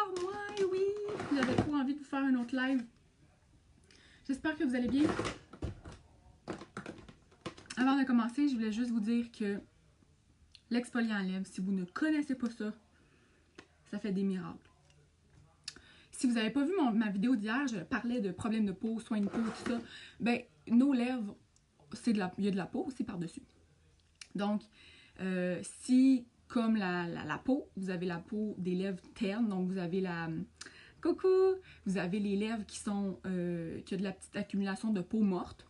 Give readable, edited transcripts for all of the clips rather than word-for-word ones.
encore moi, et oui! J'avais trop envie de vous faire un autre live. J'espère que vous allez bien. Avant de commencer, je voulais juste vous dire que l'exfoliant à lèvres, si vous ne connaissez pas ça, ça fait des miracles. Si vous n'avez pas vu ma vidéo d'hier, je parlais de problèmes de peau, soins de peau, tout ça. Ben, nos lèvres, il y a de la peau aussi par-dessus. Donc, si, comme la peau, vous avez la peau des lèvres ternes, donc vous avez la... Coucou! Vous avez les lèvres qui ont de la petite accumulation de peau morte.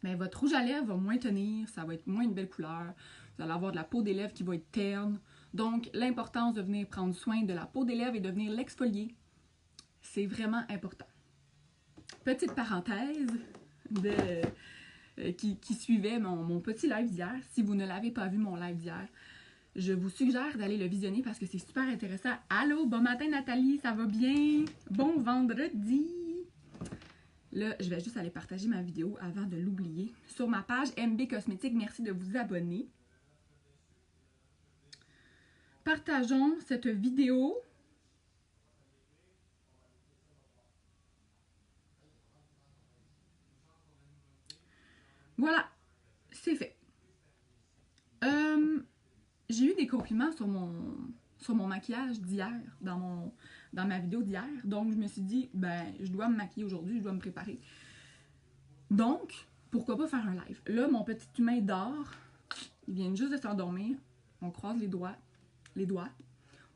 Mais votre rouge à lèvres va moins tenir, ça va être moins une belle couleur. Vous allez avoir de la peau des lèvres qui va être terne. Donc, l'importance de venir prendre soin de la peau des lèvres et de venir l'exfolier, c'est vraiment important. Petite parenthèse qui suivait mon petit live d'hier. Si vous ne l'avez pas vu, mon live d'hier, je vous suggère d'aller le visionner parce que c'est super intéressant. Allô, bon matin Nathalie, ça va bien? Bon vendredi! Là, je vais juste aller partager ma vidéo avant de l'oublier. Sur ma page MB Cosmétique, merci de vous abonner. Partageons cette vidéo. Voilà, c'est fait. J'ai eu des compliments sur mon maquillage d'hier, dans ma vidéo d'hier. Donc, je me suis dit, ben, je dois me maquiller aujourd'hui, je dois me préparer. Donc, pourquoi pas faire un live? Là, mon petit humain dort. Il vient juste de s'endormir. On croise les doigts,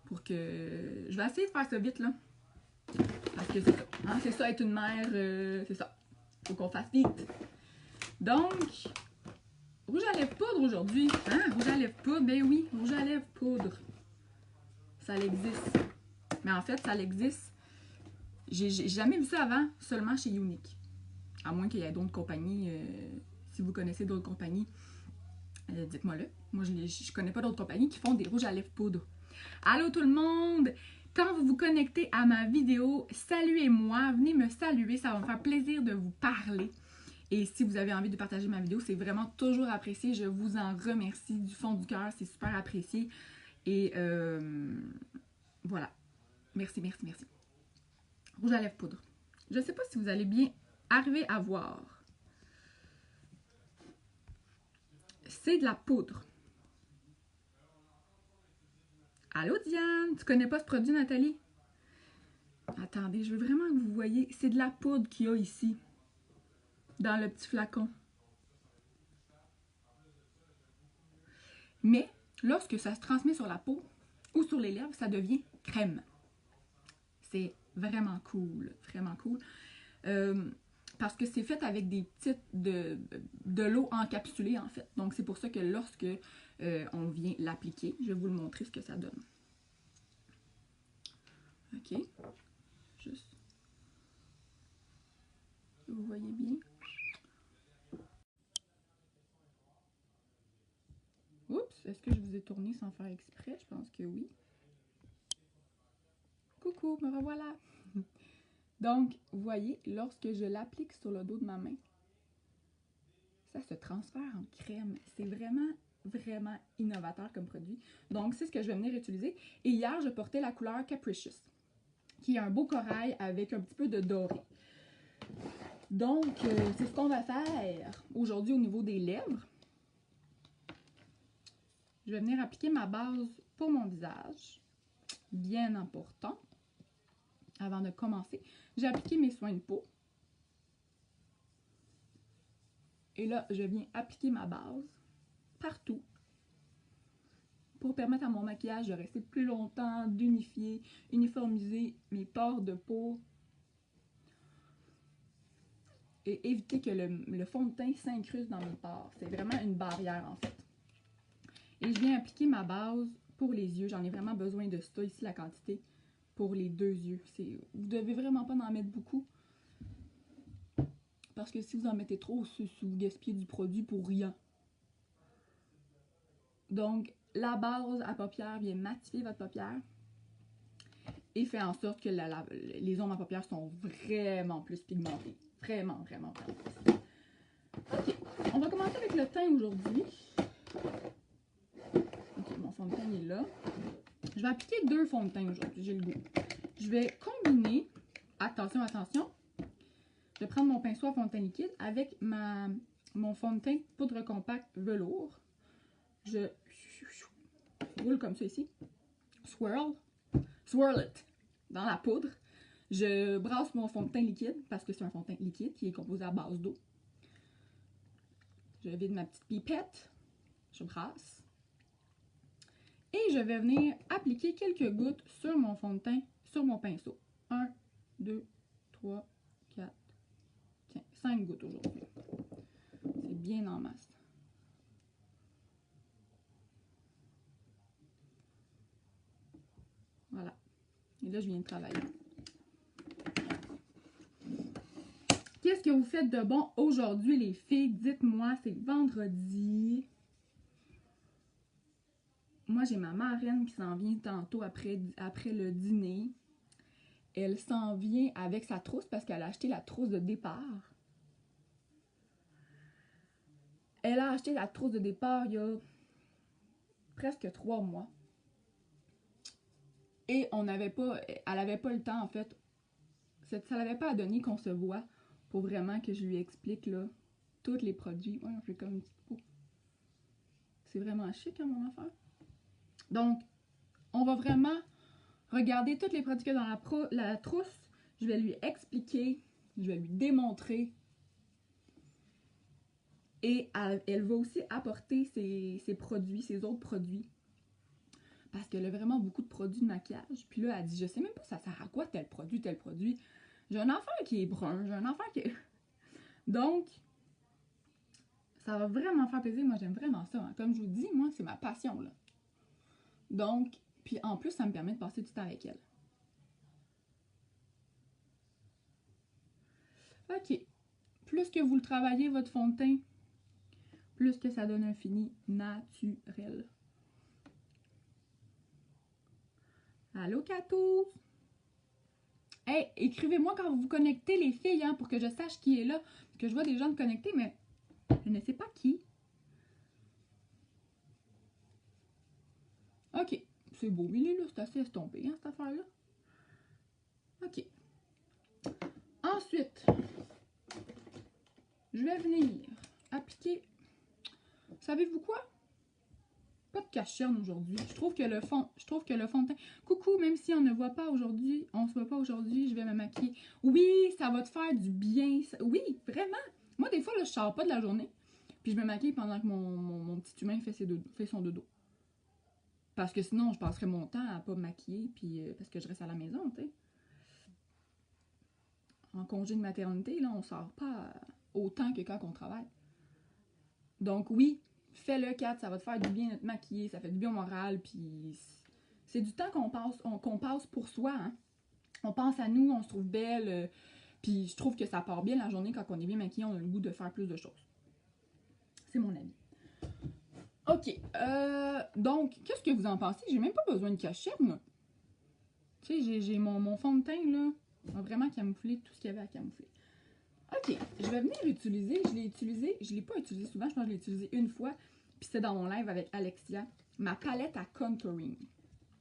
pour que... Je vais essayer de faire ça vite, là. Parce que c'est ça. Hein? C'est ça, être une mère, c'est ça. Faut qu'on fasse vite. Donc... Rouge à lèvres poudre aujourd'hui. Hein? Rouge à lèvres poudre, ben oui, rouge à lèvres poudre. Ça existe. Mais en fait, ça existe. J'ai jamais vu ça avant, seulement chez Younique. À moins qu'il y ait d'autres compagnies. Si vous connaissez d'autres compagnies, dites-moi-le. Moi, je connais pas d'autres compagnies qui font des rouges à lèvres poudre. Allô tout le monde! Quand vous vous connectez à ma vidéo, saluez-moi, venez me saluer, ça va me faire plaisir de vous parler. Et si vous avez envie de partager ma vidéo, c'est vraiment toujours apprécié. Je vous en remercie du fond du cœur. C'est super apprécié. Et voilà. Merci, merci, merci. Rouge à lèvres poudre. Je ne sais pas si vous allez bien arriver à voir. C'est de la poudre. Allô Diane, tu connais pas ce produit Nathalie? Attendez, je veux vraiment que vous voyez. C'est de la poudre qu'il y a ici. Dans le petit flacon. Mais, lorsque ça se transmet sur la peau ou sur les lèvres, ça devient crème. C'est vraiment cool, vraiment cool. Parce que c'est fait avec des petites de l'eau encapsulée, en fait. Donc, c'est pour ça que lorsque on vient l'appliquer, je vais vous le montrer ce que ça donne. OK. Juste. Vous voyez bien. Oups, est-ce que je vous ai tourné sans faire exprès? Je pense que oui. Coucou, me revoilà! Donc, vous voyez, lorsque je l'applique sur le dos de ma main, ça se transfère en crème. C'est vraiment, vraiment innovateur comme produit. Donc, c'est ce que je vais venir utiliser. Et hier, je portais la couleur Capricious, qui est un beau corail avec un petit peu de doré. Donc, c'est ce qu'on va faire aujourd'hui au niveau des lèvres. Je vais venir appliquer ma base pour mon visage. Bien important. Avant de commencer, j'ai appliqué mes soins de peau. Et là, je viens appliquer ma base partout pour permettre à mon maquillage de rester plus longtemps, d'unifier, uniformiser mes pores de peau et éviter que le fond de teint s'incruste dans mes pores. C'est vraiment une barrière en fait. Et je viens appliquer ma base pour les yeux. J'en ai vraiment besoin de ça ici, la quantité pour les deux yeux. Vous devez vraiment pas en mettre beaucoup. Parce que si vous en mettez trop, vous gaspillez du produit pour rien. Donc, la base à paupières vient matifier votre paupière et fait en sorte que les ombres à paupières sont vraiment plus pigmentées. Vraiment, vraiment, vraiment. Ok, on va commencer avec le teint aujourd'hui. Ok, mon fond de teint est là. Je vais appliquer 2 fonds de teint aujourd'hui, j'ai le goût. je vais combiner, attention, attention, je vais prendre mon pinceau à fond de teint liquide avec mon fond de teint poudre compacte velours. Je roule comme ça ici. Swirl it dans la poudre. Je brasse mon fond de teint liquide parce que c'est un fond de teint liquide qui est composé à base d'eau. Je vide ma petite pipette. Je brasse. Et je vais venir appliquer quelques gouttes sur mon fond de teint, sur mon pinceau. 1, 2, 3, 4, tiens, 5 gouttes aujourd'hui. C'est bien en masse. Voilà. Et là, je viens de travailler. Qu'est-ce que vous faites de bon aujourd'hui, les filles? Dites-moi, c'est vendredi. Moi, j'ai ma marraine qui s'en vient tantôt après le dîner. Elle s'en vient avec sa trousse parce qu'elle a acheté la trousse de départ. Elle a acheté la trousse de départ il y a presque 3 mois. Et elle n'avait pas le temps, en fait. Ça n'avait pas à donner qu'on se voit pour vraiment que je lui explique là, tous les produits. Ouais, on fait comme une petite peau. C'est vraiment chic, hein, mon affaire. Donc, on va vraiment regarder tous les produits qu'il y a dans la trousse. Je vais lui expliquer, je vais lui démontrer. Et elle va aussi apporter ses produits, ses autres produits. Parce qu'elle a vraiment beaucoup de produits de maquillage. Puis là, elle dit, je sais même pas ça sert à quoi tel produit, tel produit. J'ai un enfant qui est brun, j'ai un enfant qui est... Donc, ça va vraiment faire plaisir. Moi, j'aime vraiment ça. Hein. Comme je vous dis, moi, c'est ma passion, là. Donc, puis en plus, ça me permet de passer du temps avec elle. OK. Plus que vous le travaillez, votre fond de teint, plus que ça donne un fini naturel. Allô, Catou? Hey, écrivez-moi quand vous vous connectez, les filles, hein, pour que je sache qui est là. Parce que je vois des gens me connecter, mais je ne sais pas qui. OK. C'est beau, Milly, là. C'est assez estompé, hein, cette affaire-là. OK. Ensuite, je vais venir appliquer... Savez-vous quoi? Pas de cache-cerne aujourd'hui. Je trouve que le fond de teint... Coucou, même si on ne voit pas aujourd'hui, on se voit pas aujourd'hui, je vais me maquiller. Oui, ça va te faire du bien. Oui, vraiment. Moi, des fois, là, je sors pas de la journée, puis je me maquille pendant que mon petit humain fait son dodo. Parce que sinon, je passerais mon temps à pas me maquiller, puis parce que je reste à la maison, tu sais. En congé de maternité, là, on sort pas autant que quand on travaille. Donc oui, fais-le, Kat, ça va te faire du bien de te maquiller, ça fait du bien au moral, puis c'est du temps qu'on passe pour soi, hein. On pense à nous, on se trouve belle, puis je trouve que ça part bien la journée quand on est bien maquillé, on a le goût de faire plus de choses. C'est mon avis. OK, donc, qu'est-ce que vous en pensez? J'ai même pas besoin de cache-cerne. Tu sais, j'ai mon fond de teint, là, a vraiment camouflé tout ce qu'il y avait à camoufler. OK, je vais venir l'utiliser. Je l'ai pas utilisé souvent, je pense que je l'ai utilisé une fois. Puis c'était dans mon live avec Alexia. Ma palette à contouring.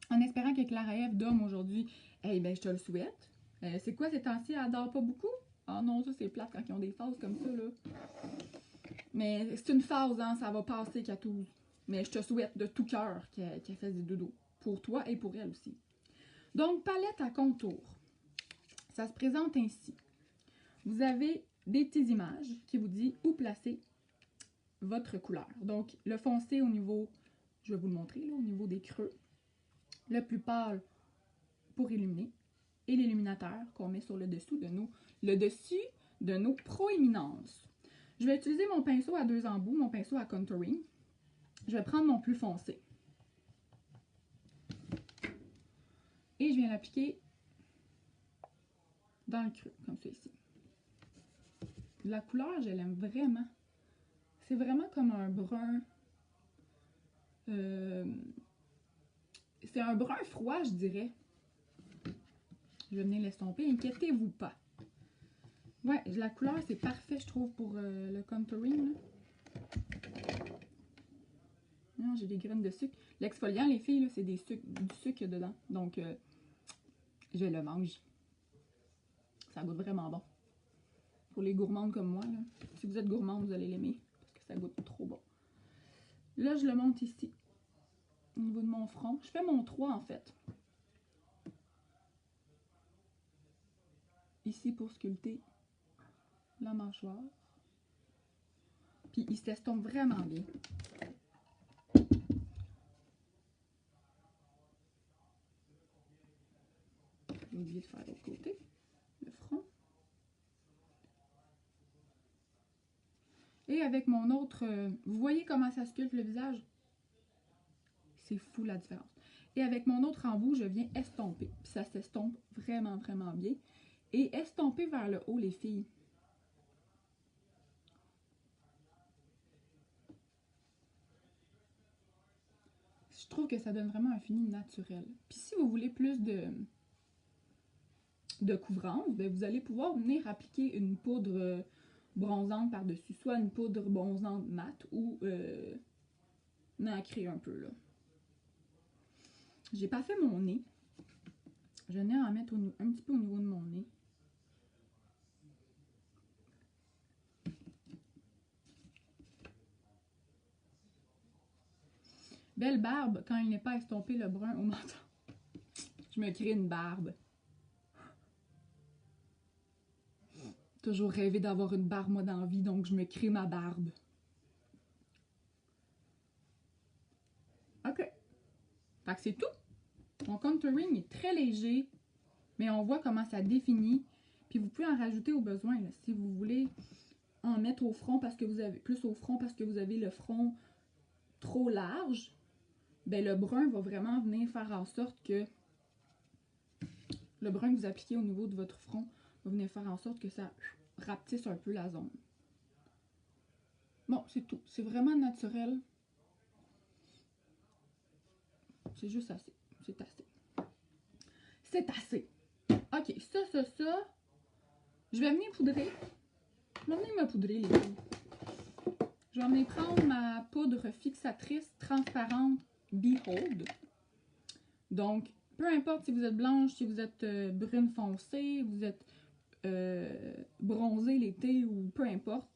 En espérant que Clara Eve dorme aujourd'hui. Eh ben, je te le souhaite. C'est quoi ces temps-ci? Elle dort pas beaucoup? Ah non, ça c'est plate quand ils ont des phases comme ça, là. Mais c'est une phase, hein, ça va passer, Catou. Mais je te souhaite de tout cœur qu'elle fasse des dodo. Pour toi et pour elle aussi. Donc, palette à contour. Ça se présente ainsi. Vous avez des petites images qui vous disent où placer votre couleur. Donc, le foncé au niveau, je vais vous le montrer, là, au niveau des creux. Le plus pâle pour illuminer. Et l'illuminateur qu'on met sur le dessus de nos proéminences. Je vais utiliser mon pinceau à 2 embouts, mon pinceau à contouring. Je vais prendre mon plus foncé. Et je viens l'appliquer dans le creux, comme ça ici. La couleur, je l'aime vraiment. C'est vraiment comme un brun. C'est un brun froid, je dirais. Je vais venir l'estomper, inquiétez-vous pas. Ouais, la couleur, c'est parfait, je trouve, pour le contouring. Non, j'ai des graines de sucre. L'exfoliant, les filles, c'est du sucre dedans. Donc, je le mange. Ça goûte vraiment bon. Pour les gourmandes comme moi, là, si vous êtes gourmande, vous allez l'aimer. Parce que ça goûte trop bon. Là, je le monte ici. Au niveau de mon front. Je fais mon 3 en fait. Ici pour sculpter la mâchoire. Puis il s'estompe vraiment bien. J'ai oublié de faire l'autre côté. Le front. Et avec mon autre... vous voyez comment ça sculpte le visage? C'est fou la différence. Et avec mon autre embout, je viens estomper. Puis ça s'estompe vraiment, vraiment bien. Et estomper vers le haut, les filles. Je trouve que ça donne vraiment un fini naturel. Puis si vous voulez plus de couvrance, ben vous allez pouvoir venir appliquer une poudre bronzante par-dessus. Soit une poudre bronzante mate ou nacrée un peu, là. J'ai pas fait mon nez. Je venais en mettre un petit peu au niveau de mon nez. Belle barbe quand il n'est pas estompé le brun au menton. Je me crée une barbe. Toujours rêvé d'avoir une barbe, moi, dans la vie, donc je me crée ma barbe. OK. Fait que c'est tout. Mon contouring est très léger, mais on voit comment ça définit. Puis vous pouvez en rajouter au besoin, là, si vous voulez en mettre au front parce que vous avez plus au front parce que vous avez le front trop large. Ben le brun va vraiment venir faire en sorte que le brun que vous appliquez au niveau de votre front va venir faire en sorte que ça rapetisse un peu la zone. Bon, c'est tout. C'est vraiment naturel. C'est juste assez. C'est assez. C'est assez. OK, ça. Je vais venir poudrer. Je vais venir me poudrer, les filles. Je vais venir prendre ma poudre fixatrice transparente Behold. Donc, peu importe si vous êtes blanche, si vous êtes brune foncée, vous êtes bronzée l'été ou peu importe,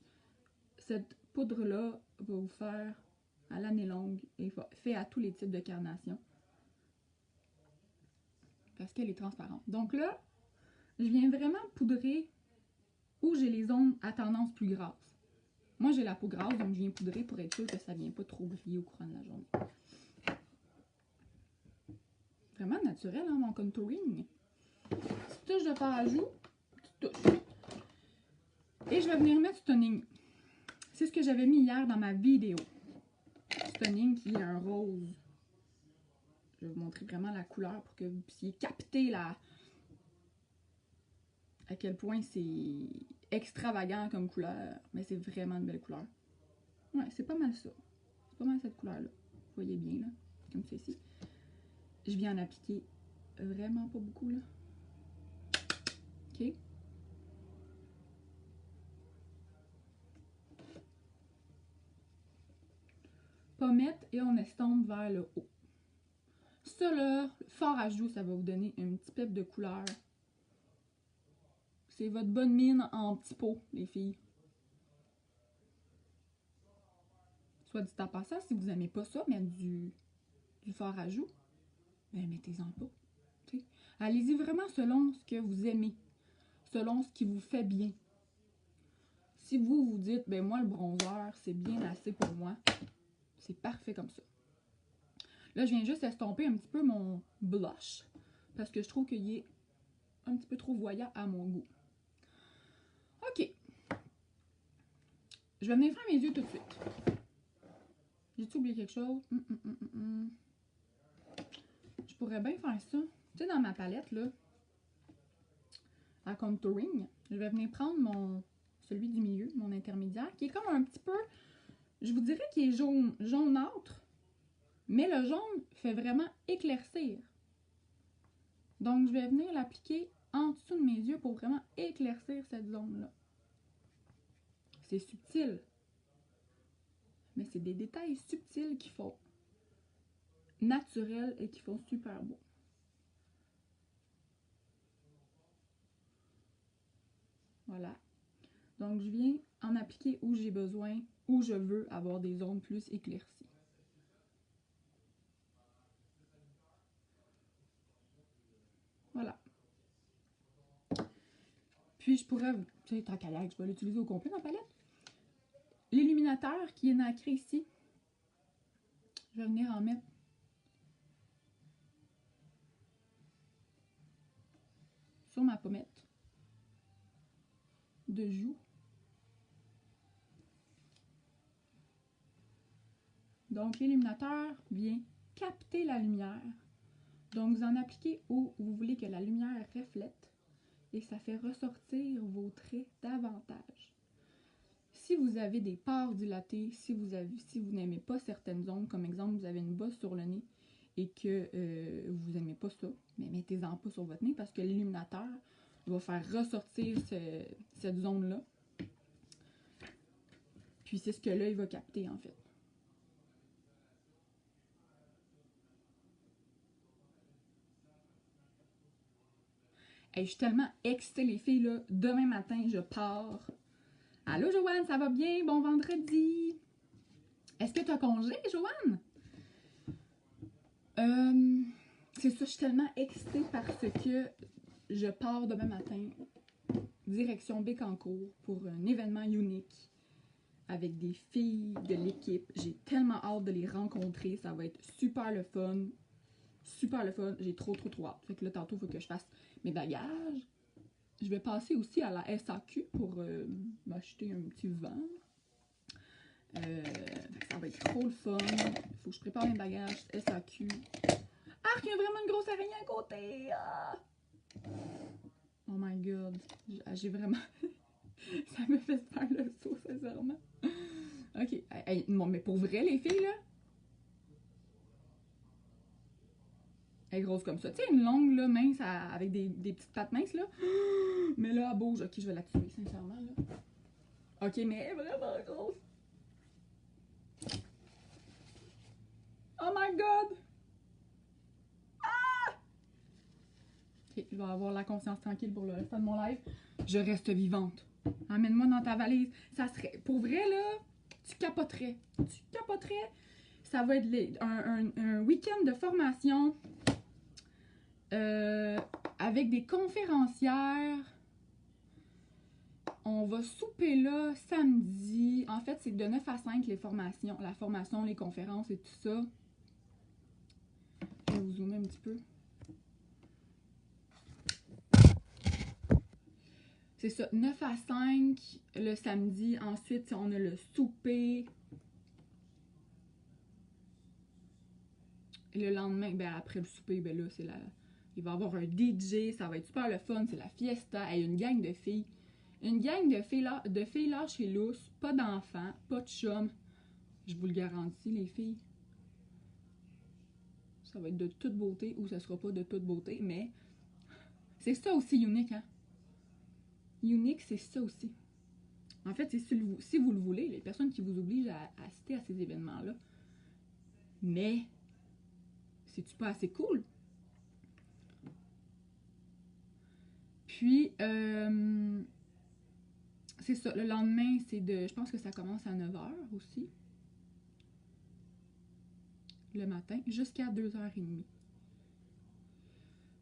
cette poudre-là va vous faire à l'année longue et fait à tous les types de carnations. Parce qu'elle est transparente. Donc là, je viens vraiment poudrer où j'ai les zones à tendance plus grasse. Moi, j'ai la peau grasse, donc je viens poudrer pour être sûr que ça ne vient pas trop briller au courant de la journée. Vraiment naturel, hein, mon contouring. Petite touche de fard à joues. Petite touche. Et je vais venir mettre du toning. C'est ce que j'avais mis hier dans ma vidéo. Du toning qui est un rose. Je vais vous montrer vraiment la couleur pour que vous puissiez capter à quel point c'est extravagant comme couleur. Mais c'est vraiment une belle couleur. Ouais, c'est pas mal ça. C'est pas mal cette couleur-là. Vous voyez bien, là. Comme ceci. Je viens en appliquer vraiment pas beaucoup, là. OK? Pommette et on estompe vers le haut. Ça, là, fort à joues, ça va vous donner un petit pep de couleur. C'est votre bonne mine en petit pot, les filles. Soit dit en passant, si vous n'aimez pas ça, mettre du fard à joues, ben mettez-en pas. Allez-y vraiment selon ce que vous aimez, selon ce qui vous fait bien. Si vous vous dites, ben moi le bronzer, c'est bien assez pour moi, c'est parfait comme ça. Là, je viens juste estomper un petit peu mon blush, parce que je trouve qu'il est un petit peu trop voyant à mon goût. OK. Je vais venir faire mes yeux tout de suite. J'ai-tu oublié quelque chose? Je pourrais bien faire ça. Tu sais, dans ma palette, là, à contouring, je vais venir prendre celui du milieu, mon intermédiaire, qui est comme un petit peu, je vous dirais qu'il est jaunâtre, mais le jaune fait vraiment éclaircir. Donc, je vais venir l'appliquer en dessous de mes yeux pour vraiment éclaircir cette zone-là. C'est subtil. Mais c'est des détails subtils qui font naturel et qui font super beau. Voilà. Donc, je viens en appliquer où j'ai besoin, où je veux avoir des zones plus éclaircies. Voilà. Puis, je pourrais, tu sais, tant qu'à l'être, je vais l'utiliser au complet, ma palette. L'illuminateur qui est nacré ici, je vais venir en mettre sur ma pommette de joue. Donc, l'illuminateur vient capter la lumière. Donc, vous en appliquez où vous voulez que la lumière reflète et ça fait ressortir vos traits davantage. Si vous avez des pores dilatés, si vous n'aimez pas certaines zones, comme exemple, vous avez une bosse sur le nez et que vous n'aimez pas ça, mais mettez-en pas sur votre nez parce que l'illuminateur va faire ressortir cette zone-là. Puis c'est ce que l'œil va capter, en fait. Hey, je suis tellement excitée, les filles, là. Demain matin, je pars. Allô, Joanne, ça va bien? Bon vendredi! Est-ce que tu as congé, Joanne? C'est ça, je suis tellement excitée parce que je pars demain matin direction Bécancour pour un événement unique avec des filles de l'équipe. J'ai tellement hâte de les rencontrer. Ça va être super le fun. Super le fun. J'ai trop hâte. Fait que là, tantôt, il faut que je fasse mes bagages. Je vais passer aussi à la SAQ pour m'acheter un petit vent. Ça va être trop le fun. Il faut que je prépare mes bagages. SAQ. Ah, il y a vraiment une grosse araignée à côté. Ah! Oh my god. J'ai vraiment... Ça me fait faire le saut, sincèrement. Ok. Hey, non, mais pour vrai, les filles, là... Elle est grosse comme ça. Tu sais, une longue, là, mince, avec des petites pattes minces, là. Mais là, elle bouge. Ok, je vais la tuer, sincèrement, là. Ok, mais elle est vraiment grosse. Oh my god! Ah! Ok, je vais avoir la conscience tranquille pour le restant de mon live. Je reste vivante. Emmène-moi dans ta valise. Ça serait... Pour vrai, là, tu capoterais. Tu capoterais. Ça va être un week-end de formation avec des conférencières. On va souper là samedi. En fait, c'est de 9 à 5 les formations. La formation, les conférences et tout ça. Je vais vous zoomer un petit peu. C'est ça, 9 à 5 le samedi. Ensuite, on a le souper. Et le lendemain, ben après le souper, ben là, c'est la... Il va y avoir un DJ, ça va être super le fun, c'est la fiesta. Il y a une gang de filles. Une gang de filles lâches et lousses, pas d'enfants, pas de chums. Je vous le garantis, les filles. Ça va être de toute beauté ou ça sera pas de toute beauté, mais c'est ça aussi unique, hein. Unique, c'est ça aussi. En fait, c'est si vous le voulez, les personnes qui vous obligent à assister à ces événements-là. Mais, c'est-tu pas assez cool? Puis, c'est ça, le lendemain, c'est de... Je pense que ça commence à 9h aussi. Le matin, jusqu'à 2h30.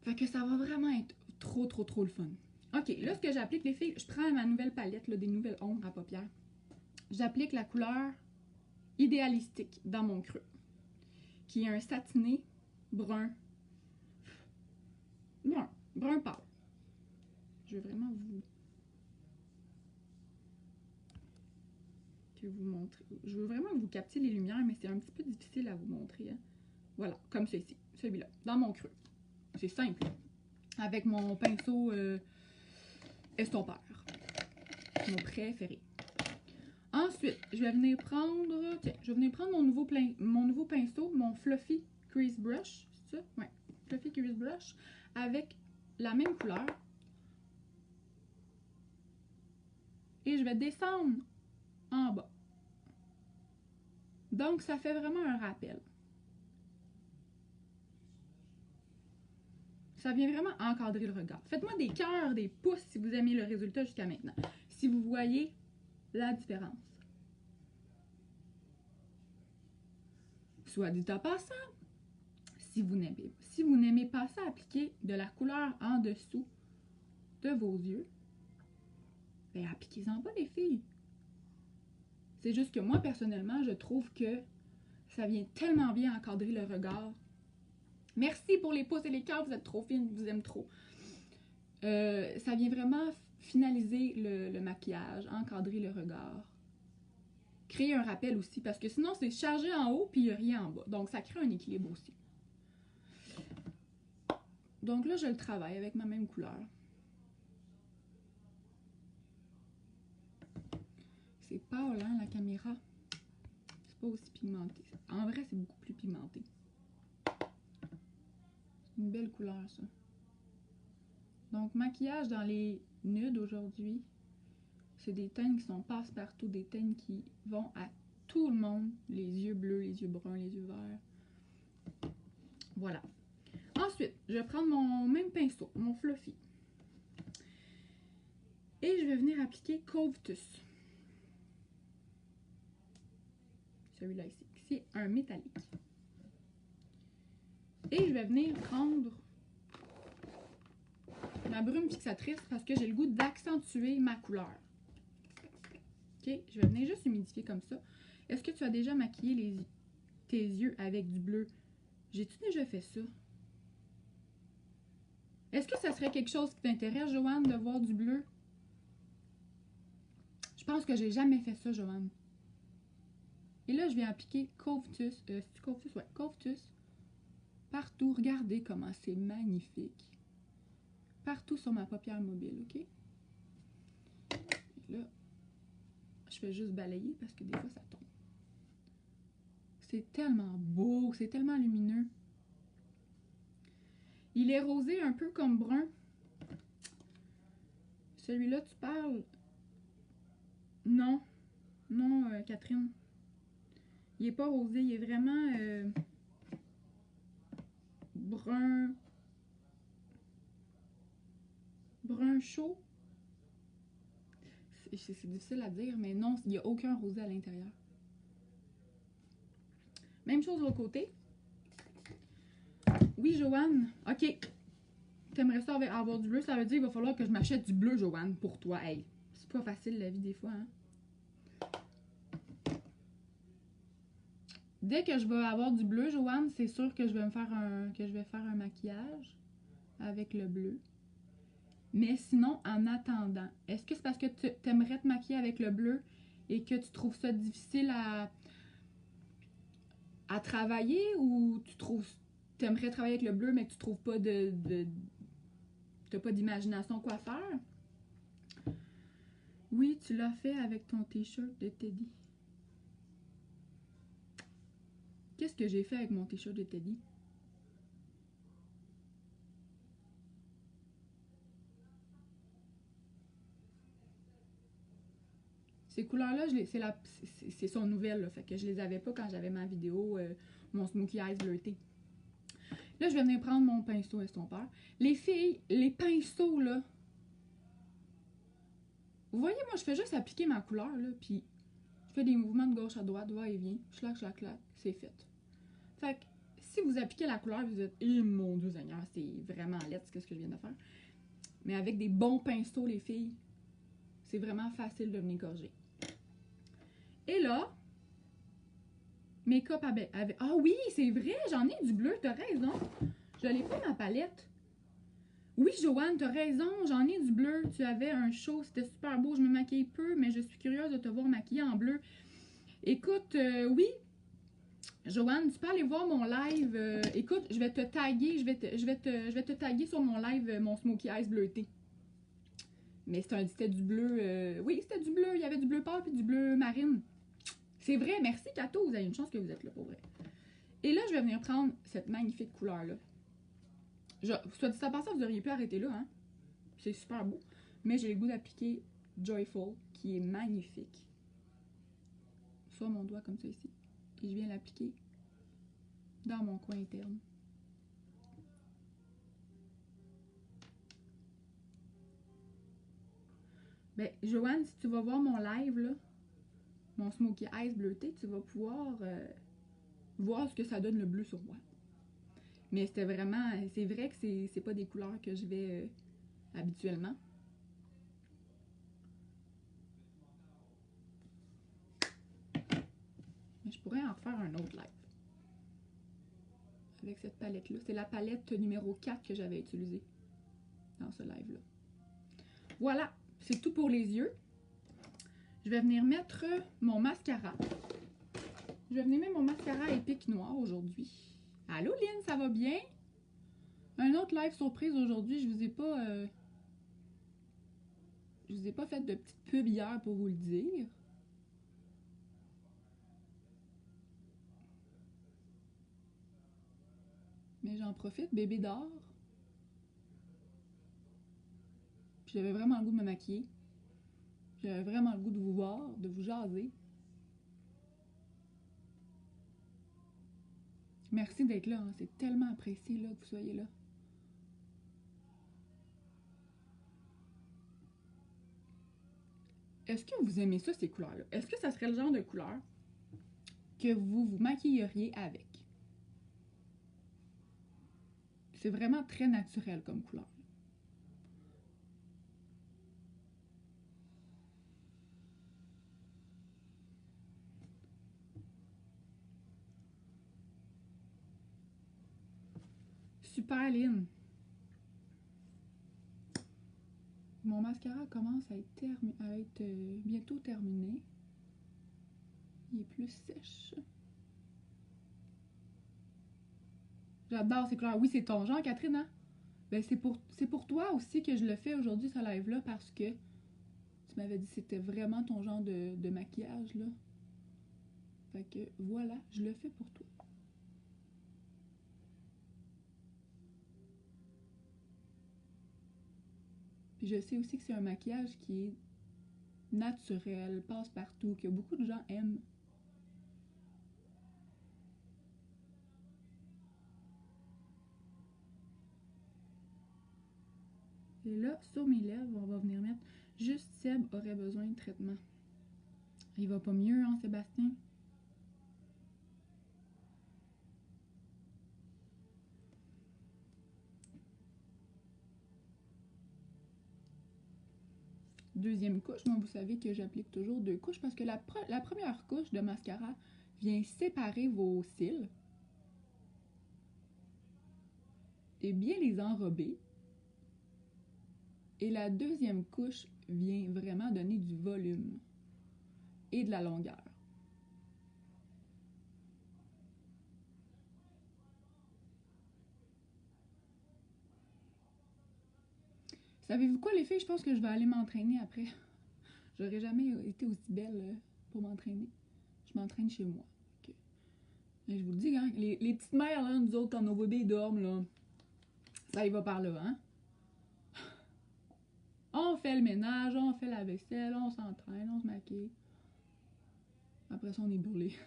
Fait que ça va vraiment être trop le fun. Ok, là, ce que j'applique, les filles, je prends ma nouvelle palette, là, des nouvelles ombres à paupières. J'applique la couleur idéalistique dans mon creux, qui est un satiné brun. Brun pâle. Je veux vraiment vous montrer. Je veux vraiment que vous captiez les lumières, mais c'est un petit peu difficile à vous montrer. Hein. Voilà, comme ceci, celui-là, dans mon creux. C'est simple. Avec mon pinceau estompeur. Mon préféré. Ensuite, je vais venir prendre... Tiens, je vais venir prendre mon nouveau pinceau, mon Fluffy Crease Brush. C'est ça? Ouais. Fluffy Crease Brush. Avec la même couleur. Et je vais descendre en bas. Donc, ça fait vraiment un rappel. Ça vient vraiment encadrer le regard. Faites-moi des cœurs, des pouces si vous aimez le résultat jusqu'à maintenant. Si vous voyez la différence. Soit dit en passant, si vous n'aimez pas ça, appliquer de la couleur en dessous de vos yeux, ben appliquez-en pas les filles. C'est juste que moi, personnellement, je trouve que ça vient tellement bien encadrer le regard. Merci pour les pouces et les cœurs, vous êtes trop fines, je vous aime trop. Ça vient vraiment finaliser le maquillage, encadrer le regard. Créer un rappel aussi, parce que sinon c'est chargé en haut puis il n'y a rien en bas. Donc ça crée un équilibre aussi. Donc là, je le travaille avec ma même couleur. C'est pâle, hein, la caméra. C'est pas aussi pigmenté. En vrai, c'est beaucoup plus pigmenté. C'est une belle couleur, ça. Donc, maquillage dans les nudes aujourd'hui. C'est des teintes qui sont passe-partout, des teintes qui vont à tout le monde. Les yeux bleus, les yeux bruns, les yeux verts. Voilà. Ensuite, je vais prendre mon même pinceau, mon fluffy. Et je vais venir appliquer Covetus. Celui-là ici. C'est un métallique. Et je vais venir prendre ma brume fixatrice parce que j'ai le goût d'accentuer ma couleur. Ok, je vais venir juste humidifier comme ça. Est-ce que tu as déjà maquillé tes yeux avec du bleu? J'ai-tu déjà fait ça? Est-ce que ça serait quelque chose qui t'intéresse, Joanne, de voir du bleu? Je pense que j'ai jamais fait ça, Joanne. Et là, je viens appliquer Covetus. C'est Covetus? Ouais, Covetus. Partout. Regardez comment c'est magnifique. Partout sur ma paupière mobile, ok? Et là, je fais juste balayer parce que des fois, ça tombe. C'est tellement beau, c'est tellement lumineux. Il est rosé un peu comme brun. Celui-là, tu parles? Non. Non, Catherine. Il est pas rosé, il est vraiment brun. Brun chaud. C'est difficile à dire, mais non, il n'y a aucun rosé à l'intérieur. Même chose de l'autre côté. Oui, Joanne. OK. T'aimerais ça avoir du bleu, ça veut dire qu'il va falloir que je m'achète du bleu, Joanne, pour toi. Hey, c'est pas facile la vie des fois, hein. Dès que je vais avoir du bleu, Joanne, c'est sûr que je vais faire un maquillage avec le bleu. Mais sinon, en attendant, est-ce que c'est parce que tu aimerais te maquiller avec le bleu et que tu trouves ça difficile à travailler, ou tu aimerais travailler avec le bleu mais que tu trouves pas t'as pas d'imagination quoi faire? Oui, tu l'as fait avec ton t-shirt de Teddy. Qu'est-ce que j'ai fait avec mon t-shirt de Teddy? Ces couleurs-là, c'est son nouvelle, là, fait que je les avais pas quand j'avais ma vidéo, mon Smokey Eyes bleuté. Là, je vais venir prendre mon pinceau estompeur. Les filles, les pinceaux, là, vous voyez, moi, je fais juste appliquer ma couleur, là, puis je fais des mouvements de gauche à droite, va et vient, clac, c'est fait. Fait que, si vous appliquez la couleur, vous êtes, eh mon Dieu Seigneur, c'est vraiment laid, ce que je viens de faire. Mais avec des bons pinceaux, les filles, c'est vraiment facile de venir gorger. Et là, make-up avec... Ah oui, c'est vrai, j'en ai du bleu, t'as raison. Je l'ai pas ma palette. Oui, Joanne, t'as raison, j'en ai du bleu. Tu avais un show, c'était super beau. Je me maquille peu, mais je suis curieuse de te voir maquillée en bleu. Écoute, oui, Joanne, tu peux aller voir mon live. Écoute, je vais te taguer, je vais te taguer sur mon live, mon Smokey Eyes bleuté. Mais c'était du bleu. Oui, c'était du bleu. Il y avait du bleu pâle puis du bleu marine. C'est vrai, merci Cato, vous avez une chance que vous êtes là pour vrai. Et là, je vais venir prendre cette magnifique couleur-là. Soit dit ça par ça, vous auriez pu arrêter là, hein. C'est super beau. Mais j'ai le goût d'appliquer Joyful, qui est magnifique. Sur mon doigt comme ça ici. Et je viens l'appliquer dans mon coin interne. Ben, Joanne, si tu vas voir mon live, là, mon Smoky Eyes bleuté, tu vas pouvoir voir ce que ça donne le bleu sur moi. Mais c'était vraiment... C'est vrai que c'est pas des couleurs que je vais habituellement. Mais je pourrais en refaire un autre live. Avec cette palette-là. C'est la palette numéro 4 que j'avais utilisée dans ce live-là. Voilà, c'est tout pour les yeux. Je vais venir mettre mon mascara. Je vais venir mettre mon mascara épique noir aujourd'hui. Allô Lynn, ça va bien? Un autre live surprise aujourd'hui. Je vous ai pas fait de petite pub hier pour vous le dire. Mais j'en profite, bébé dort. Puis j'avais vraiment le goût de me maquiller. J'avais vraiment le goût de vous voir, de vous jaser. Merci d'être là, hein. C'est tellement apprécié là, que vous soyez là. Est-ce que vous aimez ça, ces couleurs-là? Est-ce que ça serait le genre de couleur que vous vous maquilleriez avec? C'est vraiment très naturel comme couleur. Super, Lynn. Mon mascara commence à être bientôt terminé. Il est plus sèche. J'adore ces couleurs. Oui, c'est ton genre, Catherine, hein? Ben, c'est pour toi aussi que je le fais aujourd'hui, ce live-là, parce que tu m'avais dit que c'était vraiment ton genre de maquillage, là. Fait que voilà, je le fais pour toi. Puis je sais aussi que c'est un maquillage qui est naturel, passe partout, que beaucoup de gens aiment. Et là, sur mes lèvres, on va venir mettre juste Seb aurait besoin de traitement. Il va pas mieux, hein, Sébastien? Deuxième couche, moi, vous savez que j'applique toujours 2 couches parce que la première couche de mascara vient séparer vos cils et bien les enrober. Et la deuxième couche vient vraiment donner du volume et de la longueur. Savez-vous quoi, les filles? Je pense que je vais aller m'entraîner après. J'aurais jamais été aussi belle pour m'entraîner. Je m'entraîne chez moi. Okay. Et je vous le dis, hein, les petites mères, là, nous autres, quand nos bébés dorment, là, ça y va par là, hein? On fait le ménage, on fait la vaisselle, on s'entraîne, on se maquille. Après ça, on est brûlé.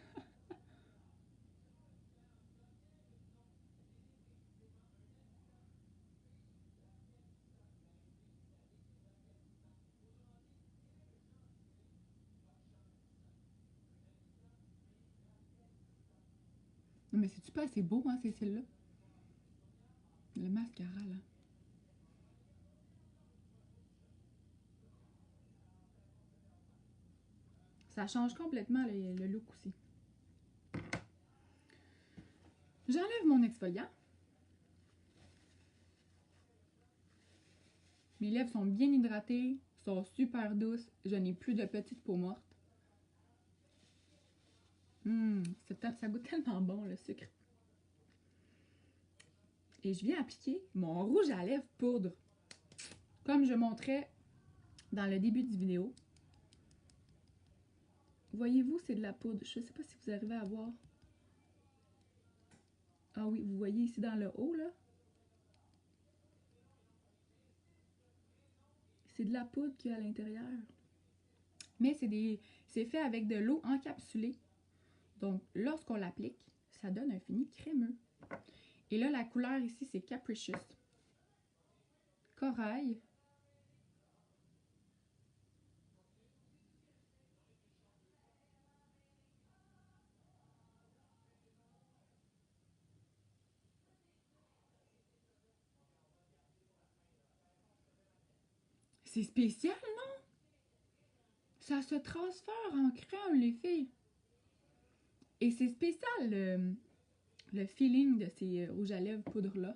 Non, mais c'est-tu pas assez beau, hein, ces cils-là? Le mascara, là. Ça change complètement le look aussi. J'enlève mon exfoliant. Mes lèvres sont bien hydratées, sont super douces. Je n'ai plus de petites peaux mortes. Ça goûte tellement bon, le sucre. Et je viens appliquer mon rouge à lèvres poudre. Comme je montrais dans le début de vidéo. Voyez-vous, c'est de la poudre. Je ne sais pas si vous arrivez à voir. Ah oui, vous voyez ici dans le haut, là. C'est de la poudre qu'il y a à l'intérieur. Mais c'est fait avec de l'eau encapsulée. Donc, lorsqu'on l'applique, ça donne un fini crémeux. Et là, la couleur ici, c'est Capricious. Corail. C'est spécial, non? Ça se transfère en crème, les filles. Et c'est spécial, le feeling de ces rouges à lèvres poudre-là.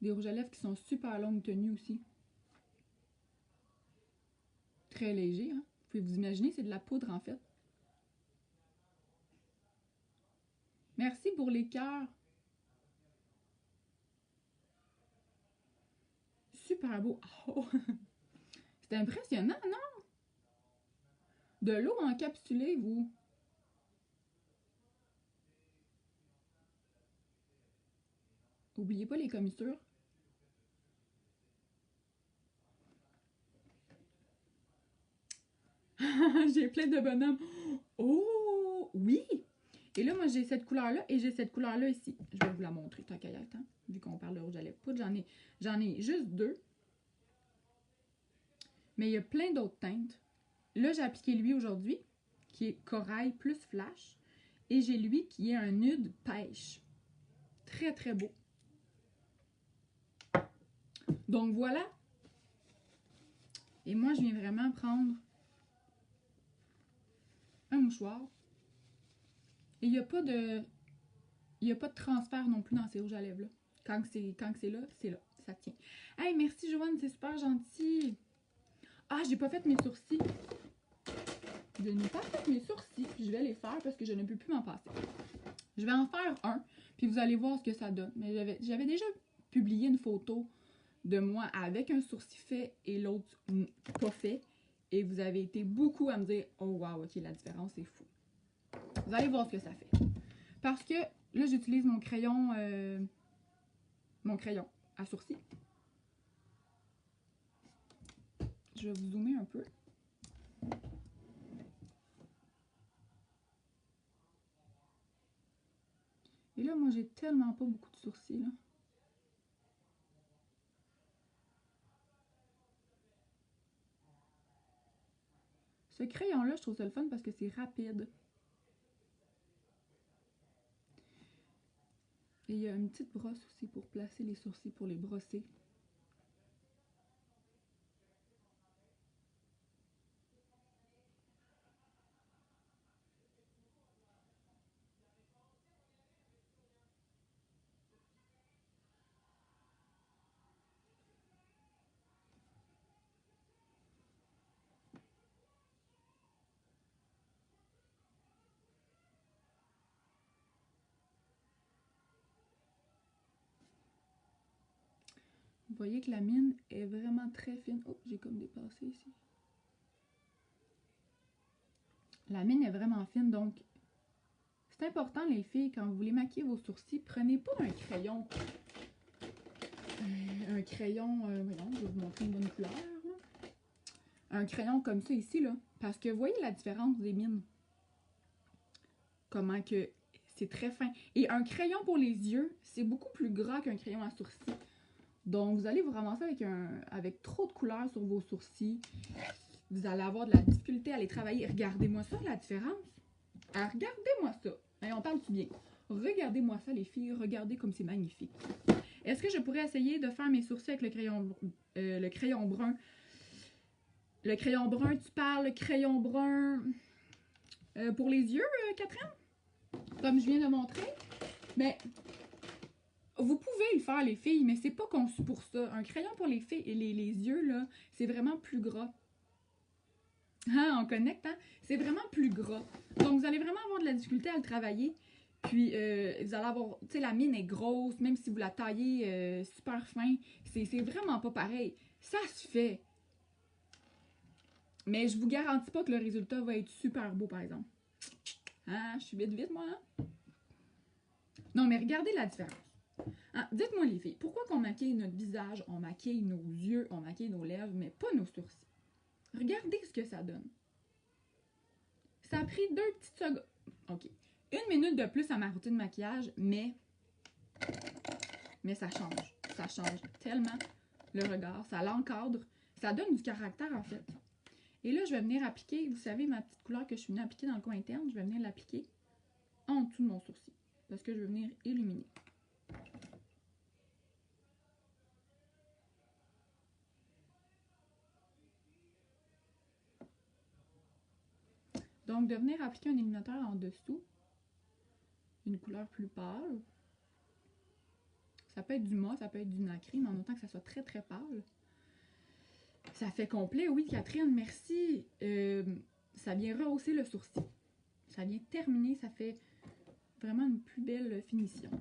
Des rouges à lèvres qui sont super longue tenue aussi. Très léger, hein? Vous pouvez vous imaginer, c'est de la poudre en fait. Merci pour les cœurs. Super beau. Oh. C'est impressionnant, non? De l'eau encapsulée, vous. Oubliez pas les commissures. J'ai plein de bonhommes. Oh, oui! Et là, moi, j'ai cette couleur-là et j'ai cette couleur-là ici. Je vais vous la montrer, tant qu'à y être, hein? Vu qu'on parle de rouge à lèvres poudre, j'en ai juste deux. Mais il y a plein d'autres teintes. Là, j'ai appliqué lui aujourd'hui, qui est corail plus flash. Et j'ai lui qui est un nude pêche. Très, très beau. Donc, voilà. Et moi, je viens vraiment prendre un mouchoir. Et il n'y a pas de... Il n'y a pas de transfert non plus dans ces rouges à lèvres-là. Quand c'est là, c'est là. Ça tient. Hey, merci Joanne, c'est super gentil. Ah, j'ai pas fait mes sourcils. Je n'ai pas fait mes sourcils. Je vais les faire parce que je ne peux plus m'en passer. Je vais en faire un, puis vous allez voir ce que ça donne. Mais j'avais déjà publié une photo de moi avec un sourcil fait et l'autre pas fait. Et vous avez été beaucoup à me dire « Oh wow, ok, la différence est fou. » Vous allez voir ce que ça fait. Parce que là, j'utilise mon crayon à sourcil. Je vais vous zoomer un peu. Et là, moi, j'ai tellement pas beaucoup de sourcils, là. Ce crayon-là, je trouve ça le fun parce que c'est rapide. Et il y a une petite brosse aussi pour placer les sourcils, pour les brosser. Vous voyez que la mine est vraiment très fine. Oh, j'ai comme dépassé ici. La mine est vraiment fine, donc c'est important les filles, quand vous voulez maquiller vos sourcils, prenez pas un crayon. Voyons, je vais vous montrer une bonne couleur. Là. Un crayon comme ça ici, là. Parce que vous voyez la différence des mines. Comment que c'est très fin. Et un crayon pour les yeux, c'est beaucoup plus gras qu'un crayon à sourcils. Donc, vous allez vous ramasser avec trop de couleurs sur vos sourcils. Vous allez avoir de la difficulté à les travailler. Regardez-moi ça, la différence. Ah, regardez-moi ça. Hey, on parle-tu bien? Regardez-moi ça, les filles. Regardez comme c'est magnifique. Est-ce que je pourrais essayer de faire mes sourcils avec le crayon brun? Le crayon brun, tu parles, le crayon brun pour les yeux, Catherine? Comme je viens de montrer. Mais vous pouvez le faire, les filles, mais c'est pas conçu pour ça. Un crayon pour les filles et les yeux, là, c'est vraiment plus gras. Hein, on connecte, hein? C'est vraiment plus gras. Donc, vous allez vraiment avoir de la difficulté à le travailler. Puis, vous allez avoir, tu sais, la mine est grosse, même si vous la taillez super fin, c'est vraiment pas pareil. Ça se fait. Mais je vous garantis pas que le résultat va être super beau, par exemple. Hein? Je suis vite, moi, hein? Non, mais regardez la différence. Hein? Dites-moi, les filles, pourquoi qu'on maquille notre visage, on maquille nos yeux, on maquille nos lèvres, mais pas nos sourcils? Regardez ce que ça donne. Ça a pris 2 petites secondes. OK. 1 minute de plus à ma routine de maquillage, mais ça change. Ça change tellement le regard. Ça l'encadre. Ça donne du caractère, en fait. Et là, je vais venir appliquer, vous savez, ma petite couleur que je suis venue appliquer dans le coin interne, je vais venir l'appliquer en dessous de mon sourcil. parce que je veux venir illuminer. Donc, de venir appliquer un illuminateur en dessous, une couleur plus pâle. Ça peut être du mat, ça peut être du nacré, mais en autant que ça soit très très pâle. Ça fait complet, oui Catherine, merci. Ça vient rehausser le sourcil. Ça vient terminer, ça fait vraiment une plus belle finition.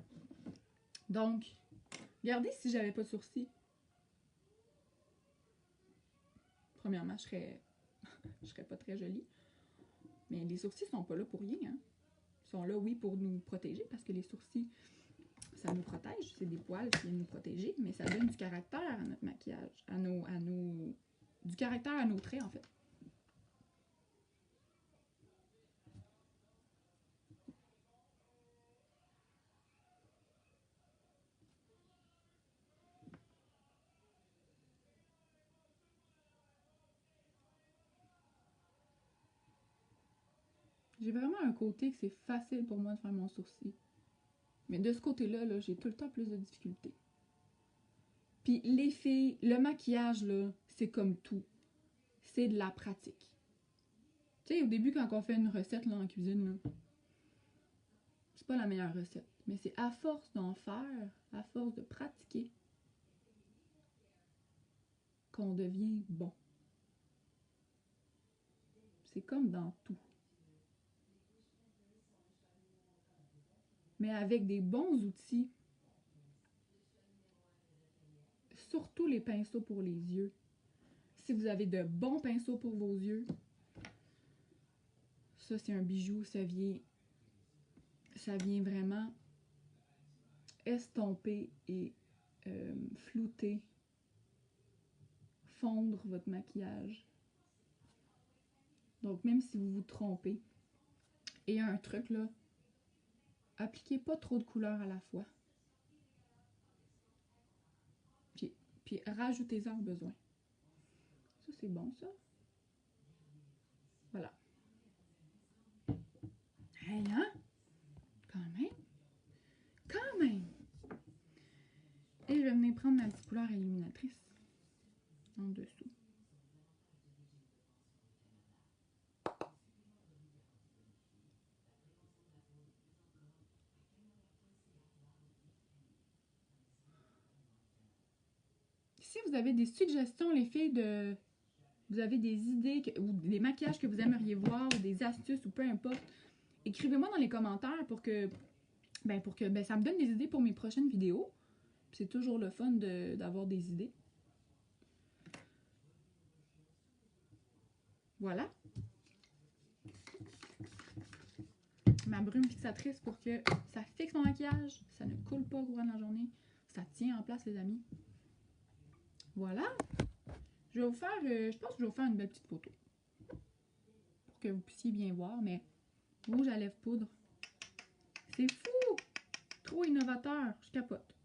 Donc, regardez si j'avais pas de sourcils. Premièrement, je serais pas très jolie. Mais les sourcils sont pas là pour rien. Hein. Ils sont là, oui, pour nous protéger, parce que les sourcils, ça nous protège. C'est des poils qui viennent nous protéger, mais ça donne du caractère à notre maquillage, du caractère à nos traits, en fait. J'ai vraiment un côté que c'est facile pour moi de faire mon sourcil. Mais de ce côté-là, -là, j'ai tout le temps plus de difficultés. Puis les filles, le maquillage, là, c'est comme tout. C'est de la pratique. Tu sais, au début, quand on fait une recette là, en cuisine, là, c'est pas la meilleure recette. Mais c'est à force d'en faire, à force de pratiquer, qu'on devient bon. C'est comme dans tout. Mais avec des bons outils, surtout les pinceaux pour les yeux. Si vous avez de bons pinceaux pour vos yeux, ça c'est un bijou, ça vient vraiment estomper et flouter, fondre votre maquillage. Donc même si vous vous trompez, et un truc là, appliquez pas trop de couleurs à la fois. Puis rajoutez-en au besoin. Ça c'est bon ça. Voilà. Hey, hein? Quand même. Quand même. Et je vais venir prendre ma petite couleur illuminatrice en dessous. Si vous avez des suggestions, les filles, vous avez des idées ou des maquillages que vous aimeriez voir, ou des astuces, ou peu importe, écrivez-moi dans les commentaires pour que ça me donne des idées pour mes prochaines vidéos. C'est toujours le fun d'avoir des idées. Voilà. Ma brume fixatrice pour que ça fixe mon maquillage, ça ne coule pas au courant de la journée. Ça tient en place, les amis. Voilà. Je vais vous faire, je pense que je vais vous faire une belle petite photo. Pour que vous puissiez bien voir, mais rouge à lèvres poudre. C'est fou! Trop innovateur, je capote.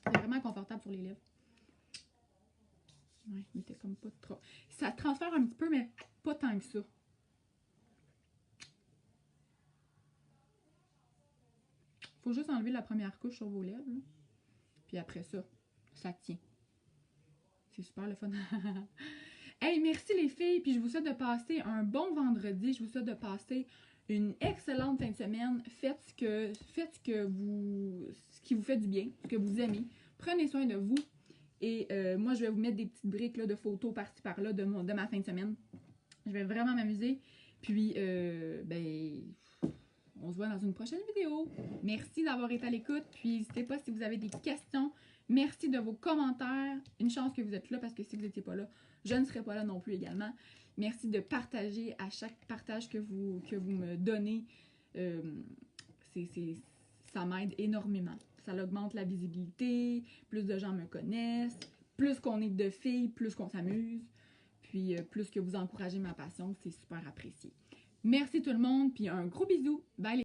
C'est vraiment confortable sur les lèvres. Ouais, mais t'es comme pas trop. Ça transfère un petit peu, mais pas tant que ça. Faut juste enlever la première couche sur vos lèvres. Là. Puis après ça, ça tient. C'est super le fun. Hey, merci les filles. Puis je vous souhaite de passer un bon vendredi. Je vous souhaite de passer une excellente fin de semaine. Faites ce qui vous fait du bien, ce que vous aimez. Prenez soin de vous. Et moi, je vais vous mettre des petites briques là, de photos par-ci par-là de ma fin de semaine. Je vais vraiment m'amuser. Puis, on se voit dans une prochaine vidéo. Merci d'avoir été à l'écoute. Puis, n'hésitez pas si vous avez des questions. Merci de vos commentaires. Une chance que vous êtes là parce que si vous n'étiez pas là, je ne serais pas là non plus également. Merci de partager à chaque partage que vous me donnez. Ça m'aide énormément. Ça augmente la visibilité. Plus de gens me connaissent. Plus qu'on est de filles, plus qu'on s'amuse. Puis plus que vous encouragez ma passion, c'est super apprécié. Merci tout le monde, puis un gros bisou. Bye les